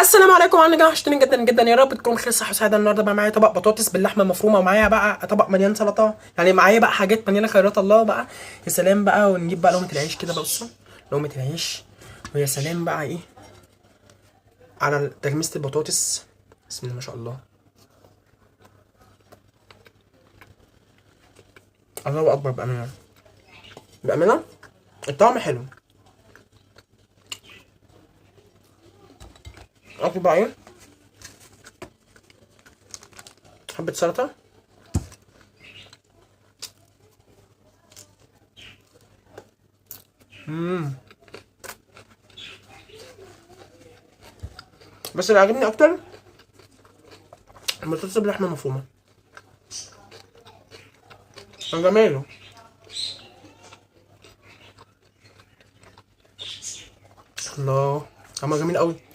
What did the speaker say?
السلام عليكم، عاملين ايه؟ وحشتوني جدا جدا، يا رب تكونوا بخير صحه وسعاده. النهارده بقى معايا طبق بطاطس باللحمه المفرومه، ومعايا بقى طبق مليان سلطه، يعني معايا بقى حاجات مليانه خيرات الله بقى. يا سلام بقى، ونجيب بقى لقمه العيش كده بقى، بصوا لقمه العيش. ويا سلام بقى ايه على تغميسه البطاطس. بسم الله ما شاء الله، الله اكبر. بامانه بامانه الطعم حلو. اكل بقى ايه؟ حبه سلطه. بس اللي عجبني اكتر البطاطس باللحمه المفرومه، كان جماله. الله، طعمها جميل قوي.